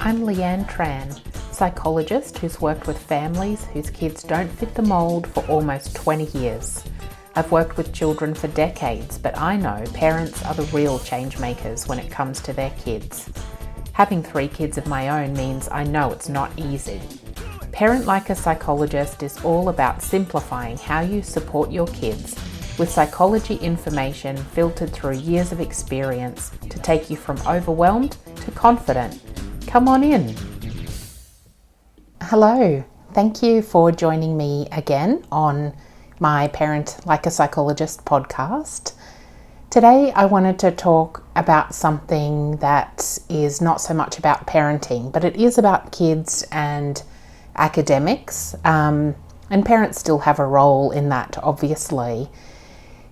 I'm Leanne Tran, psychologist who's worked with families whose kids don't fit the mould for almost 20 years. I've worked with children for decades, but I know parents are the real change makers when it comes to their kids. Having 3 kids of my own means I know it's not easy. Parent Like a Psychologist is all about simplifying how you support your kids with psychology information filtered through years of experience to take you from overwhelmed to confident. Come on in. Hello, thank you for joining me again on my Parent Like a Psychologist podcast. Today I wanted to talk about something that is not so much about parenting, but it is about kids and academics, and parents still have a role in that, obviously.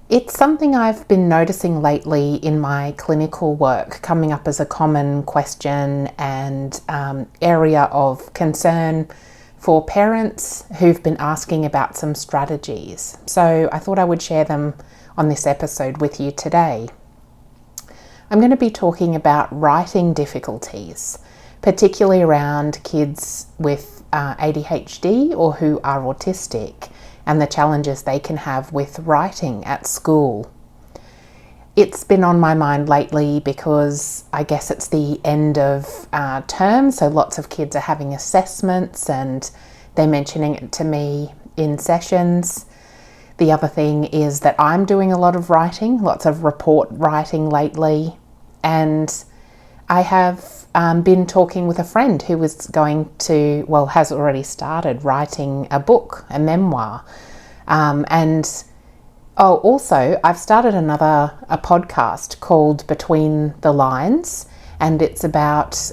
It's something I've been noticing lately in my clinical work, coming up as a common question and area of concern for parents who've been asking about some strategies. So I thought I would share them on this episode with you today. I'm going to be talking about writing difficulties, particularly around kids with ADHD or who are autistic, and the challenges they can have with writing at school. It's been on my mind lately because I guess it's the end of term, so lots of kids are having assessments and they're mentioning it to me in sessions. The other thing is that I'm doing a lot of writing, lots of report writing lately, and I have been talking with a friend who is has already started writing a book, a memoir. Also I've started a podcast called Between the Lines, and it's about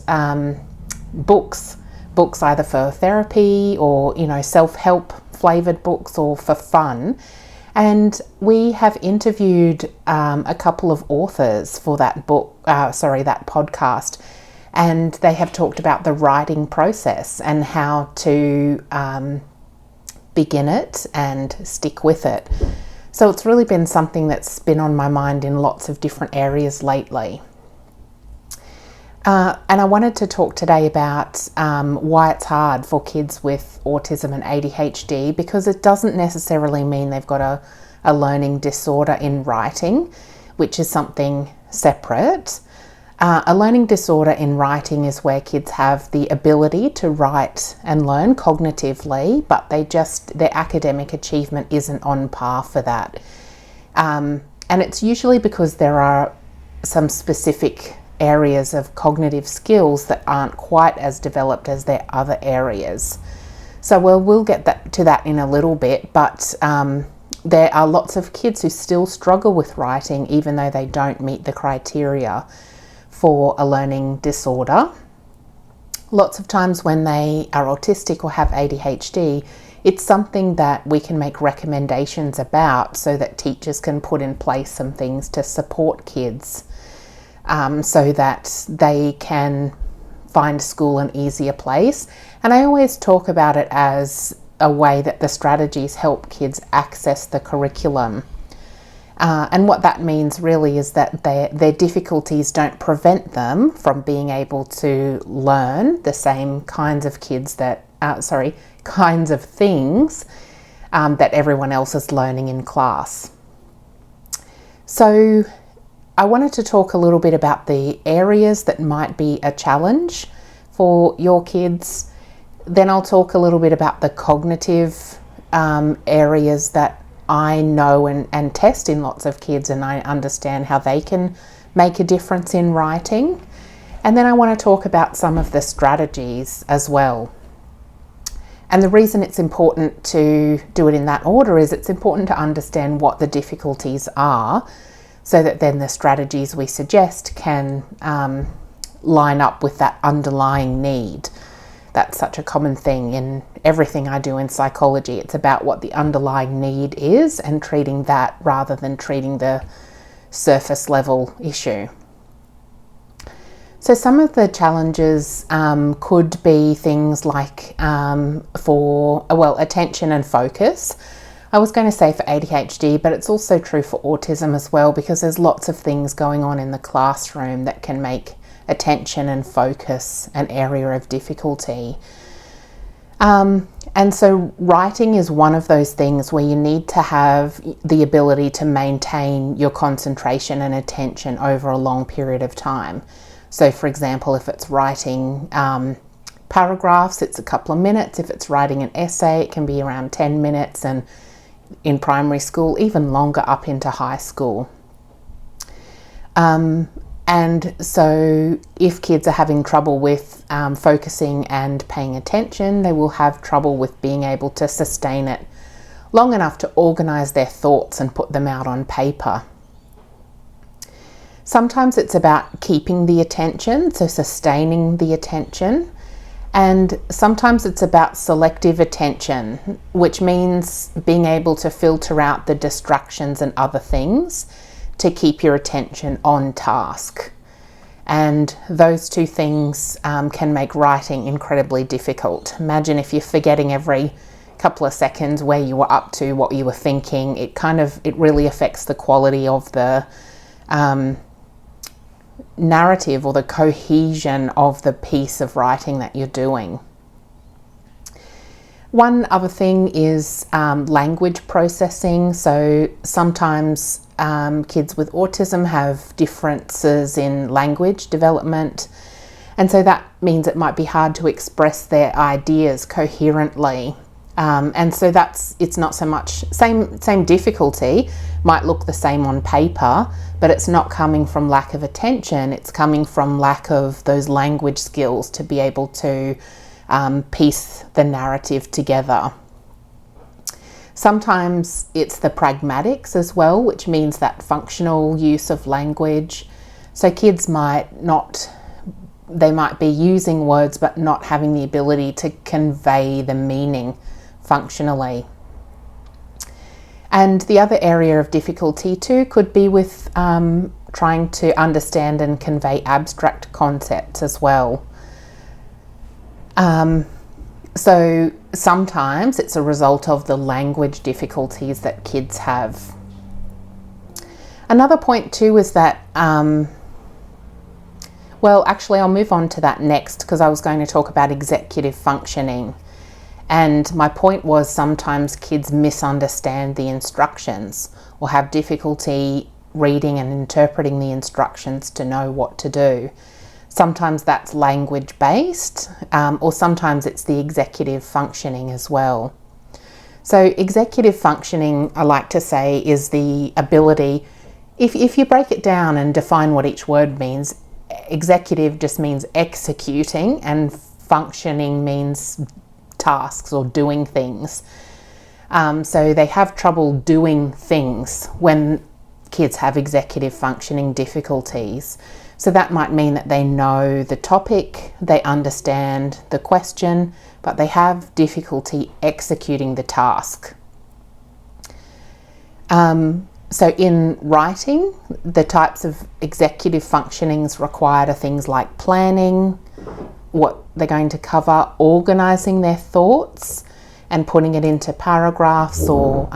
books either for therapy or, self-help flavored books or for fun. And we have interviewed a couple of authors for that that podcast, and they have talked about the writing process and how to begin it and stick with it. So it's really been something that's been on my mind in lots of different areas lately. And I wanted to talk today about why it's hard for kids with autism and ADHD, because it doesn't necessarily mean they've got a learning disorder in writing, which is something separate. A learning disorder in writing is where kids have the ability to write and learn cognitively, but their academic achievement isn't on par for that. And it's usually because there are some specific areas of cognitive skills that aren't quite as developed as their other areas. So we'll get to that in a little bit, but there are lots of kids who still struggle with writing even though they don't meet the criteria for a learning disorder. Lots of times when they are autistic or have ADHD, it's something that we can make recommendations about so that teachers can put in place some things to support kids so that they can find school an easier place. And I always talk about it as a way that the strategies help kids access the curriculum. And what that means really is that their difficulties don't prevent them from being able to learn the same kinds of things that everyone else is learning in class. So I wanted to talk a little bit about the areas that might be a challenge for your kids. Then I'll talk a little bit about the cognitive areas that I know and test in lots of kids, and I understand how they can make a difference in writing. And then I want to talk about some of the strategies as well. And the reason it's important to do it in that order is it's important to understand what the difficulties are, so that then the strategies we suggest can line up with that underlying need. That's such a common thing in everything I do in psychology. It's about what the underlying need is and treating that rather than treating the surface level issue. So some of the challenges could be things like attention and focus. I was going to say for ADHD, but it's also true for autism as well, because there's lots of things going on in the classroom that can make attention and focus an area of difficulty. And so writing is one of those things where you need to have the ability to maintain your concentration and attention over a long period of time. So for example, if it's writing paragraphs, it's a couple of minutes. If it's writing an essay, it can be around 10 minutes, and in primary school, even longer up into high school. And so if kids are having trouble with focusing and paying attention, they will have trouble with being able to sustain it long enough to organise their thoughts and put them out on paper. Sometimes it's about keeping the attention, so sustaining the attention. And sometimes it's about selective attention, which means being able to filter out the distractions and other things to keep your attention on task. And those two things can make writing incredibly difficult. Imagine if you're forgetting every couple of seconds where you were up to, what you were thinking. It really affects the quality of the narrative or the cohesion of the piece of writing that you're doing. One other thing is language processing. So sometimes kids with autism have differences in language development, and so that means it might be hard to express their ideas coherently. And so it's not so much same difficulty, might look the same on paper, but it's not coming from lack of attention. It's coming from lack of those language skills to be able to piece the narrative together. Sometimes it's the pragmatics as well, which means that functional use of language. So kids might be using words but not having the ability to convey the meaning functionally. And the other area of difficulty too could be with trying to understand and convey abstract concepts as well. So sometimes it's a result of the language difficulties that kids have. Another point too is that, actually I'll move on to that next, because I was going to talk about executive functioning. And my point was sometimes kids misunderstand the instructions or have difficulty reading and interpreting the instructions to know what to do. Sometimes that's language based, or sometimes it's the executive functioning as well. So executive functioning, I like to say, is the ability, if you break it down and define what each word means, executive just means executing and functioning means tasks or doing things. So they have trouble doing things when kids have executive functioning difficulties. So that might mean that they know the topic, they understand the question, but they have difficulty executing the task. So in writing, the types of executive functionings required are things like planning, what they're going to cover, organising their thoughts and putting it into paragraphs or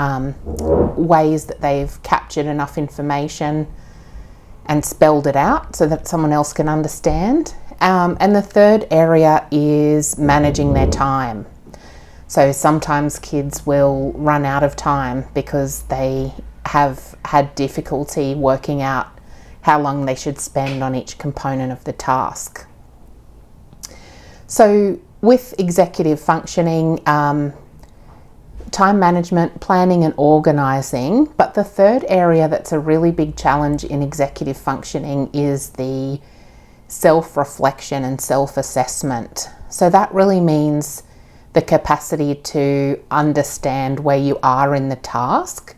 ways that they've captured enough information and spelled it out so that someone else can understand. And the third area is managing their time. So sometimes kids will run out of time because they have had difficulty working out how long they should spend on each component of the task. So with executive functioning, time management, planning and organising, but the third area that's a really big challenge in executive functioning is the self-reflection and self-assessment. So that really means the capacity to understand where you are in the task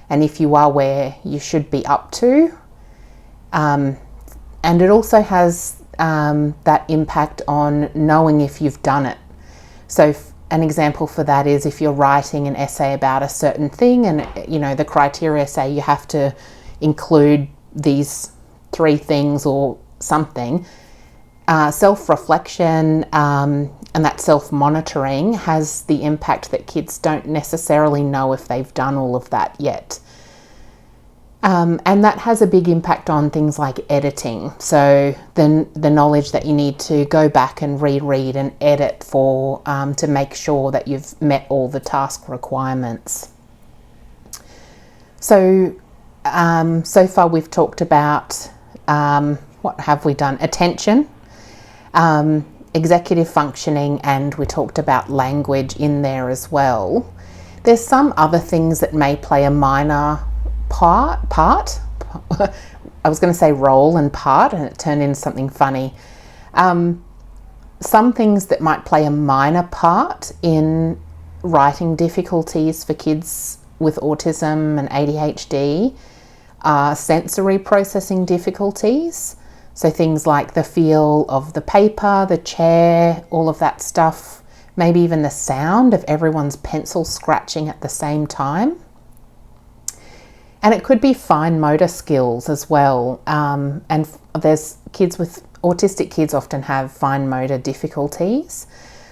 and if you are where you should be up to. And it also has that impact on knowing if you've done it. So an example for that is if you're writing an essay about a certain thing and the criteria say you have to include these 3 things or something, self-reflection and that self-monitoring has the impact that kids don't necessarily know if they've done all of that yet. And that has a big impact on things like editing. So the knowledge that you need to go back and reread and edit for to make sure that you've met all the task requirements. So so far we've talked about what have we done? Attention, executive functioning, and we talked about language in there as well. There's some other things that may play a minor part. I was going to say role and part, and it turned into something funny. Some things that might play a minor part in writing difficulties for kids with autism and ADHD are sensory processing difficulties. So things like the feel of the paper, the chair, all of that stuff, maybe even the sound of everyone's pencil scratching at the same time. And it could be fine motor skills as well. And there's autistic kids often have fine motor difficulties.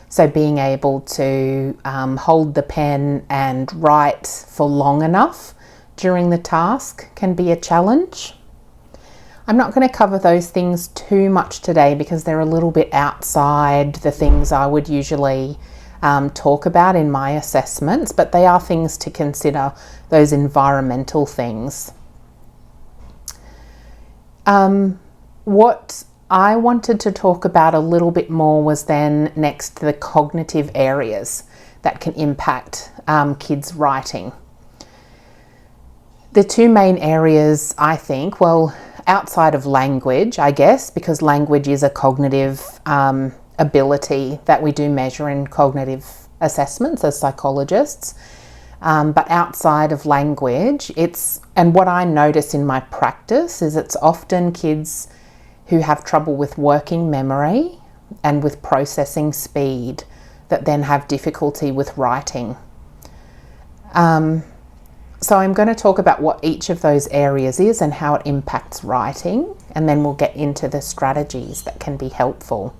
So being able to hold the pen and write for long enough during the task can be a challenge. I'm not going to cover those things too much today because they're a little bit outside the things I would usually talk about in my assessments, but they are things to consider, those environmental things. What I wanted to talk about a little bit more was then next to the cognitive areas that can impact kids' writing. The two main areas, I think, well, outside of language, I guess, because language is a cognitive ability that we do measure in cognitive assessments as psychologists. But outside of language, and what I notice in my practice is it's often kids who have trouble with working memory and with processing speed that then have difficulty with writing. So I'm going to talk about what each of those areas is and how it impacts writing, and then we'll get into the strategies that can be helpful.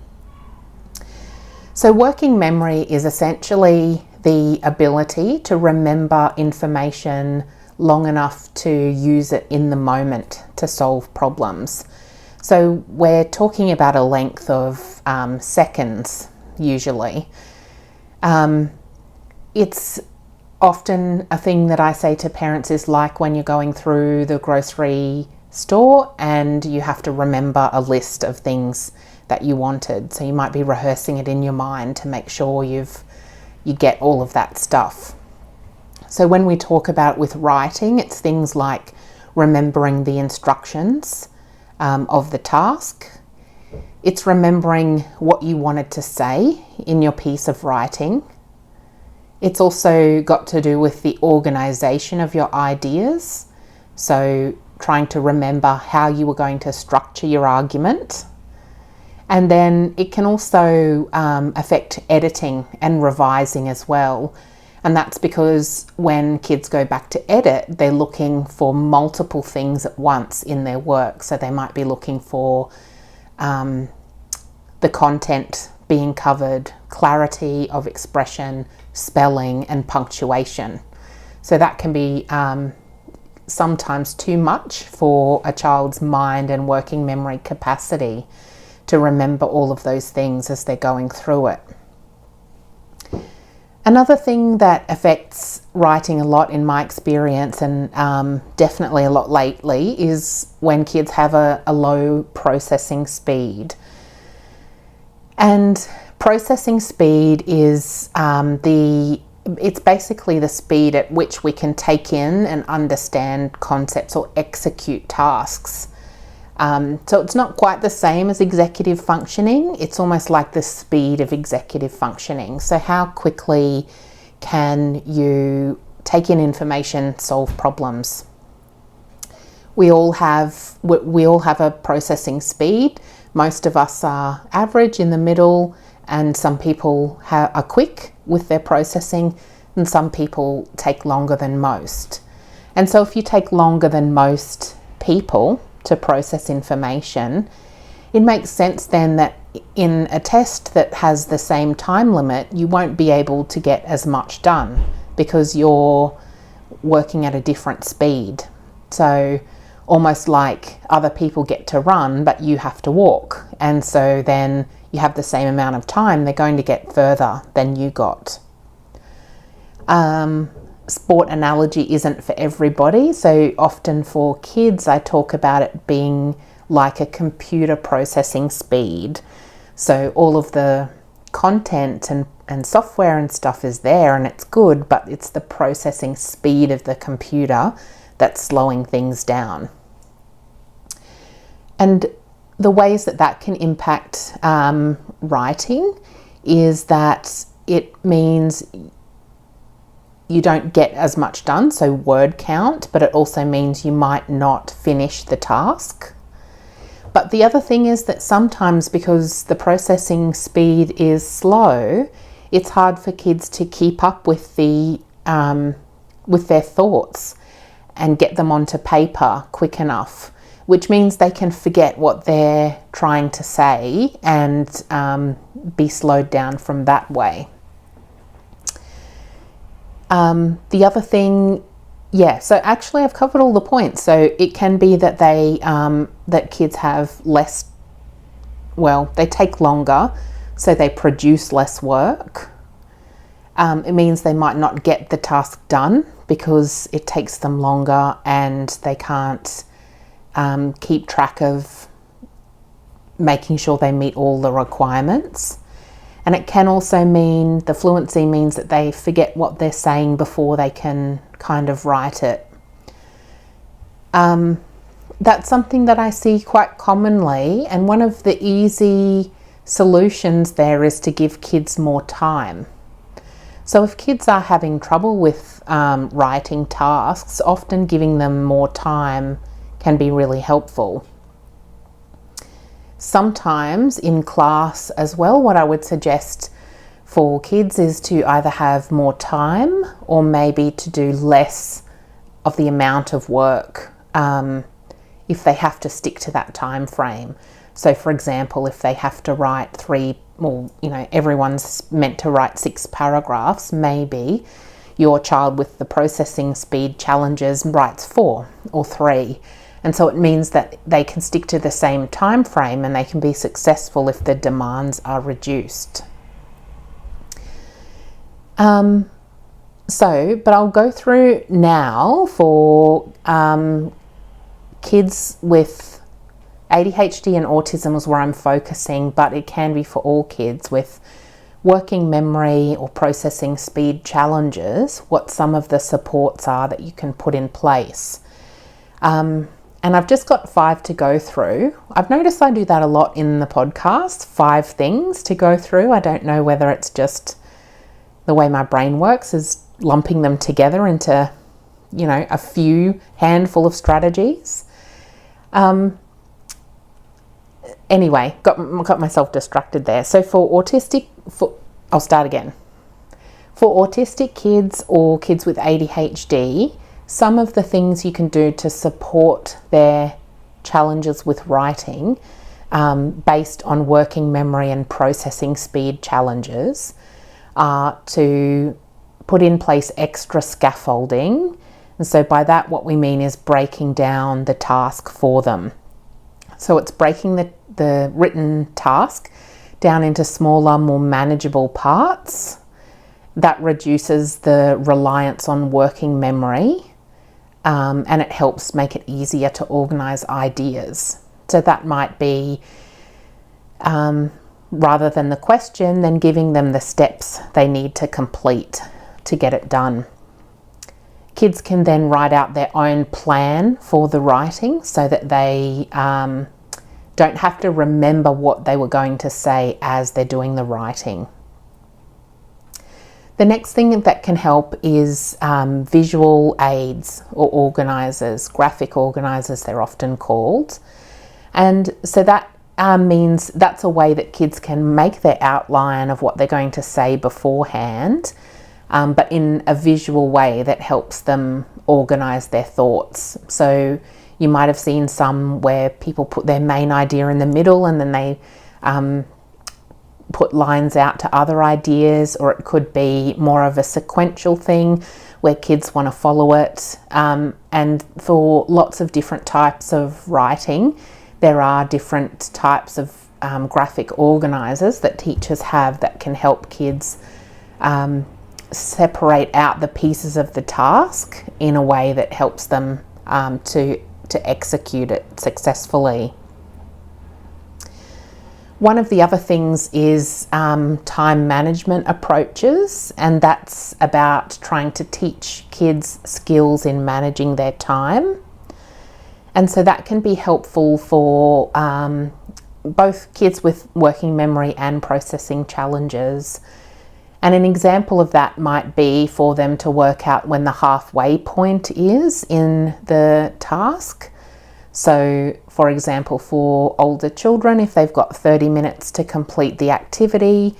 So working memory is essentially the ability to remember information long enough to use it in the moment to solve problems. So we're talking about a length of seconds usually. It's often a thing that I say to parents is like when you're going through the grocery store and you have to remember a list of things that you wanted. So you might be rehearsing it in your mind to make sure you get all of that stuff. So when we talk about it with writing, it's things like remembering the instructions of the task. It's remembering what you wanted to say in your piece of writing. It's also got to do with the organisation of your ideas. So trying to remember how you were going to structure your argument. And then it can also affect editing and revising as well. And that's because when kids go back to edit, they're looking for multiple things at once in their work. So they might be looking for the content being covered, clarity of expression, spelling, and punctuation. So that can be sometimes too much for a child's mind and working memory capacity to remember all of those things as they're going through it. Another thing that affects writing a lot in my experience, and definitely a lot lately, is when kids have a low processing speed. And processing speed is it's basically the speed at which we can take in and understand concepts or execute tasks. So it's not quite the same as executive functioning. It's almost like the speed of executive functioning. So how quickly can you take in information, solve problems? We all have a processing speed. Most of us are average, in the middle, and some people are quick with their processing, and some people take longer than most. And so if you take longer than most people to process information, it makes sense then that in a test that has the same time limit, you won't be able to get as much done because you're working at a different speed. So almost like other people get to run, but you have to walk. And so then you have the same amount of time, they're going to get further than you got. Sport analogy isn't for everybody. So often for kids, I talk about it being like a computer processing speed. So all of the content and software and stuff is there and it's good, but it's the processing speed of the computer that's slowing things down. And the ways that that can impact writing is that it means you don't get as much done, so word count, but it also means you might not finish the task. But the other thing is that sometimes, because the processing speed is slow, it's hard for kids to keep up with their thoughts and get them onto paper quick enough, which means they can forget what they're trying to say and be slowed down from that way. The other thing, so actually I've covered all the points. So it can be that that kids have less, they take longer, so they produce less work. It means they might not get the task done because it takes them longer and they can't keep track of making sure they meet all the requirements. And it can also mean, the fluency means that they forget what they're saying before they can kind of write it. That's something that I see quite commonly, and one of the easy solutions there is to give kids more time. So if kids are having trouble with writing tasks, often giving them more time can be really helpful. Sometimes in class as well, what I would suggest for kids is to either have more time or maybe to do less of the amount of work if they have to stick to that time frame. So for example, if they have to write everyone's meant to write 6 paragraphs, maybe your child with the processing speed challenges writes 4 or 3. And so it means that they can stick to the same time frame and they can be successful if the demands are reduced. But I'll go through now for kids with ADHD and autism is where I'm focusing, but it can be for all kids with working memory or processing speed challenges, what some of the supports are that you can put in place. And I've just got 5 to go through. I've noticed I do that a lot in the podcast, 5 things to go through. I don't know whether it's just the way my brain works is lumping them together into, a few handful of strategies. Anyway, got myself distracted there. So I'll start again. For autistic kids or kids with ADHD, some of the things you can do to support their challenges with writing based on working memory and processing speed challenges are to put in place extra scaffolding. And so by that, what we mean is breaking down the task for them. So it's breaking the written task down into smaller, more manageable parts. That reduces the reliance on working memory. And it helps make it easier to organise ideas. So that might be, rather than the question, then giving them the steps they need to complete to get it done. Kids can then write out their own plan for the writing so that they don't have to remember what they were going to say as they're doing the writing. The next thing that can help is visual aids or organisers, graphic organisers they're often called. And so that means that's a way that kids can make their outline of what they're going to say beforehand, but in a visual way that helps them organise their thoughts. So you might have seen some where people put their main idea in the middle and then they put lines out to other ideas, or it could be more of a sequential thing where kids want to follow it. And for lots of different types of writing, there are different types of graphic organisers that teachers have that can help kids separate out the pieces of the task in a way that helps them to execute it successfully. One of the other things is time management approaches, and that's about trying to teach kids skills in managing their time. And so that can be helpful for both kids with working memory and processing challenges. And an example of that might be for them to work out when the halfway point is in the task. So, for example, for older children, if they've got 30 minutes to complete the activity,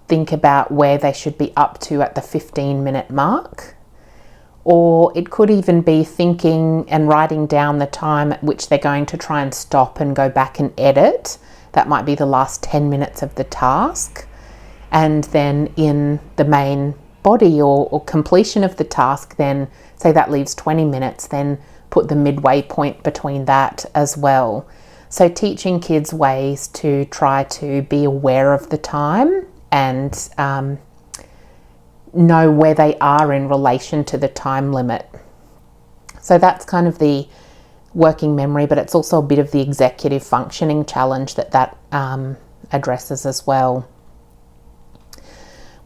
think about where they should be up to at the 15-minute mark. Or it could even be thinking and writing down the time at which they're going to try and stop and go back and edit. That might be the last 10 minutes of the task. And then in the main body or completion of the task, then say that leaves 20 minutes, then put the midway point between that as well. So teaching kids ways to try to be aware of the time and know where they are in relation to the time limit. So that's kind of the working memory, but it's also a bit of the executive functioning challenge that addresses as well.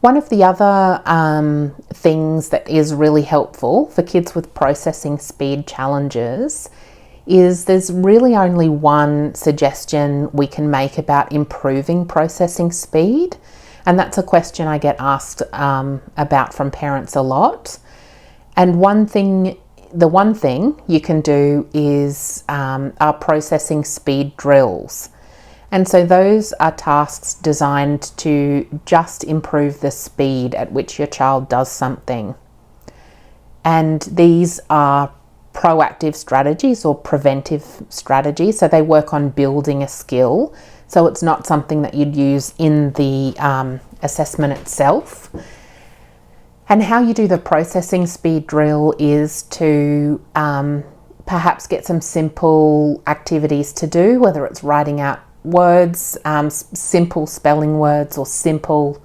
One of the other things that is really helpful for kids with processing speed challenges is there's really only one suggestion we can make about improving processing speed. And that's a question I get asked about from parents a lot. And the one thing you can do is our processing speed drills. And so those are tasks designed to just improve the speed at which your child does something. And these are proactive strategies or preventive strategies. So they work on building a skill. So it's not something that you'd use in the assessment itself. And how you do the processing speed drill is to perhaps get some simple activities to do, whether it's writing out words, simple spelling words, or simple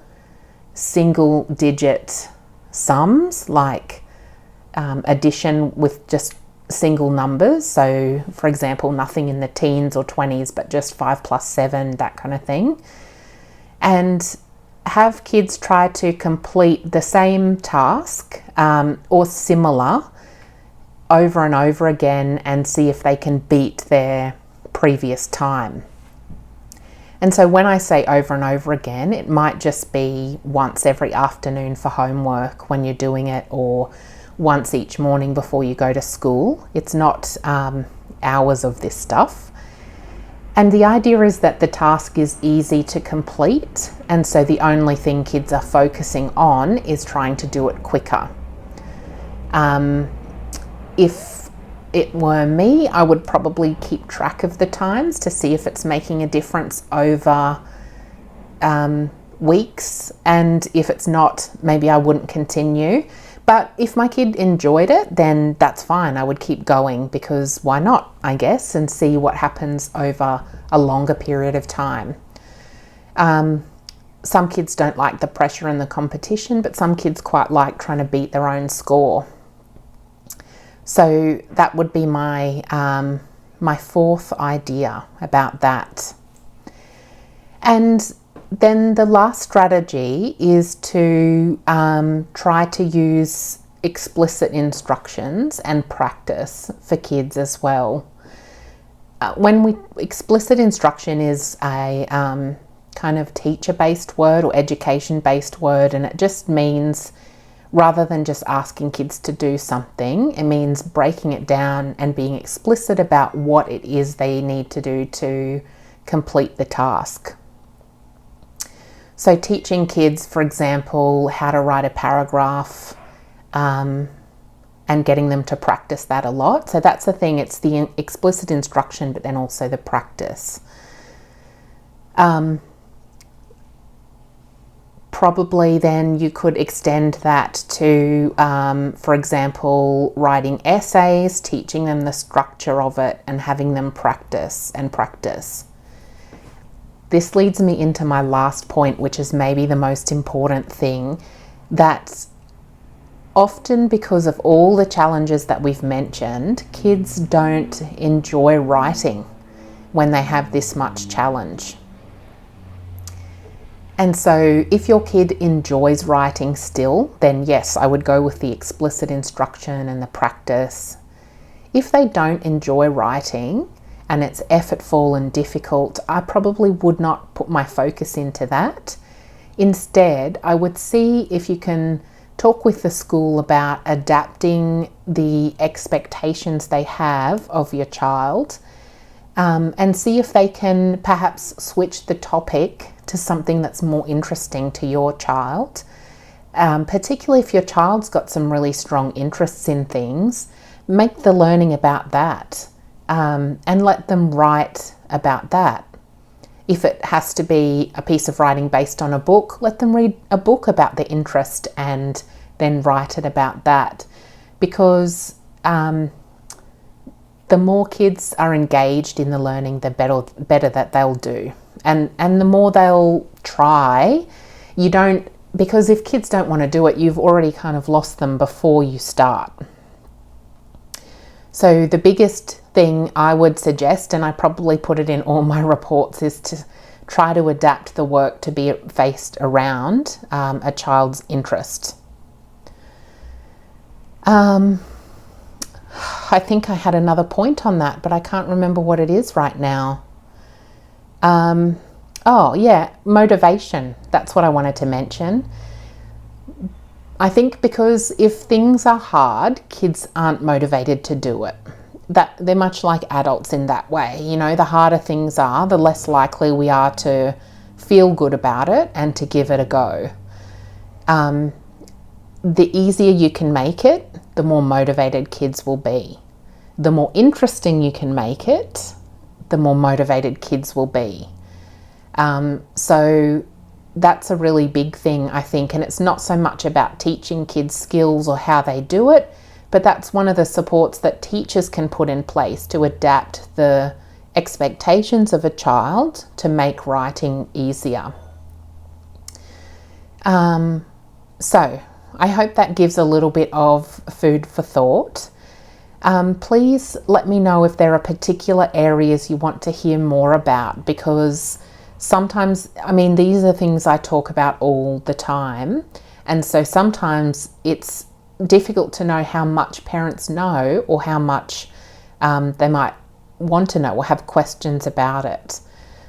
single digit sums like addition with just single numbers. So for example, nothing in the teens or 20s, but just 5 + 7, that kind of thing. And have kids try to complete the same task or similar over and over again and see if they can beat their previous time. And so when I say over and over again, it might just be once every afternoon for homework when you're doing it, or once each morning before you go to school. It's not hours of this stuff. And the idea is that the task is easy to complete, and so the only thing kids are focusing on is trying to do it quicker. If it were me, I would probably keep track of the times to see if it's making a difference over weeks, and if it's not, maybe I wouldn't continue. But if my kid enjoyed it, then that's fine. I would keep going, because why not, I guess, and see what happens over a longer period of time. Some kids don't like the pressure and the competition, but some kids quite like trying to beat their own score. So that would be my fourth idea about that. And then the last strategy is to try to use explicit instructions and practice for kids as well. Explicit instruction is a kind of teacher-based word or education-based word, and it just means, rather than just asking kids to do something, it means breaking it down and being explicit about what it is they need to do to complete the task. So teaching kids, for example, how to write a paragraph and getting them to practice that a lot. So that's the thing, it's the explicit instruction, but then also the practice. probably then you could extend that to, for example, writing essays, teaching them the structure of it and having them practice and practice. This leads me into my last point, which is maybe the most important thing, that often because of all the challenges that we've mentioned, kids don't enjoy writing when they have this much challenge. And so if your kid enjoys writing still, then yes, I would go with the explicit instruction and the practice. If they don't enjoy writing and it's effortful and difficult, I probably would not put my focus into that. Instead, I would see if you can talk with the school about adapting the expectations they have of your child, and see if they can perhaps switch the topic to something that's more interesting to your child, particularly if your child's got some really strong interests in things. Make the learning about that, and let them write about that. If it has to be a piece of writing based on a book, let them read a book about the interest and then write it about that. Because the more kids are engaged in the learning, the better that they'll do. And the more they'll try. Because if kids don't want to do it, you've already kind of lost them before you start. So the biggest thing I would suggest, and I probably put it in all my reports, is to try to adapt the work to be based around a child's interest. I think I had another point on that, but I can't remember what it is right now. Oh yeah, motivation. That's what I wanted to mention. I think because if things are hard, kids aren't motivated to do it. That they're much like adults in that way. You know, the harder things are, the less likely we are to feel good about it and to give it a go. The easier you can make it, the more motivated kids will be. The more interesting you can make it, the more motivated kids will be. So that's a really big thing, I think, and it's not so much about teaching kids skills or how they do it, but that's one of the supports that teachers can put in place to adapt the expectations of a child to make writing easier. So I hope that gives a little bit of food for thought. Please let me know if there are particular areas you want to hear more about, because sometimes, these are things I talk about all the time, and so sometimes it's difficult to know how much parents know or how much they might want to know or have questions about it.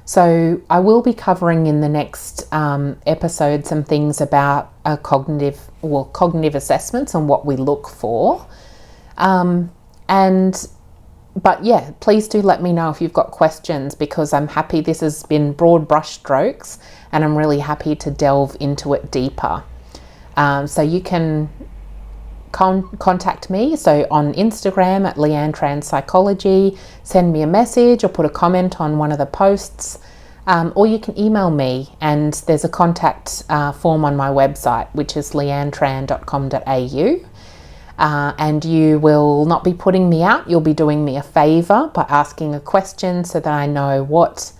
So I will be covering in the next episode some things about cognitive assessments and what we look for. But yeah, please do let me know if you've got questions, because I'm happy. This has been broad brushstrokes and I'm really happy to delve into it deeper. So you can contact me. So on Instagram at Leanne Tran Psychology, send me a message or put a comment on one of the posts, or you can email me, and there's a contact form on my website, which is leannetran.com.au. And you will not be putting me out, you'll be doing me a favour by asking a question so that I know what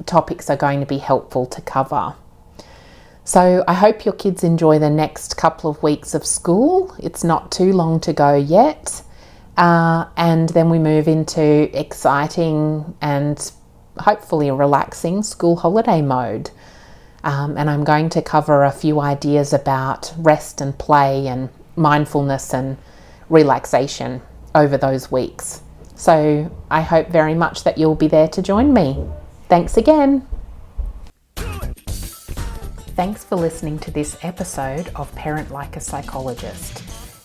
topics are going to be helpful to cover. So I hope your kids enjoy the next couple of weeks of school. It's not too long to go yet. And then we move into exciting and hopefully relaxing school holiday mode. And I'm going to cover a few ideas about rest and play and mindfulness and relaxation over those weeks. So I hope very much that you'll be there to join me. Thanks again. Thanks for listening to this episode of Parent Like a Psychologist.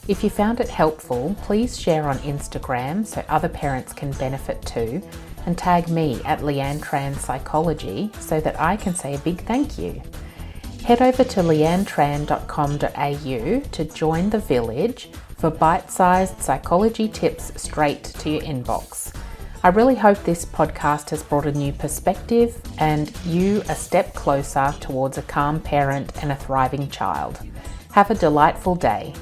If you found it helpful, please share on Instagram so other parents can benefit too, and tag me at Leanne Tran Psychology so that I can say a big thank you. Head over to leannetran.com.au to join the village for bite-sized psychology tips straight to your inbox. I really hope this podcast has brought a new perspective and you a step closer towards a calm parent and a thriving child. Have a delightful day.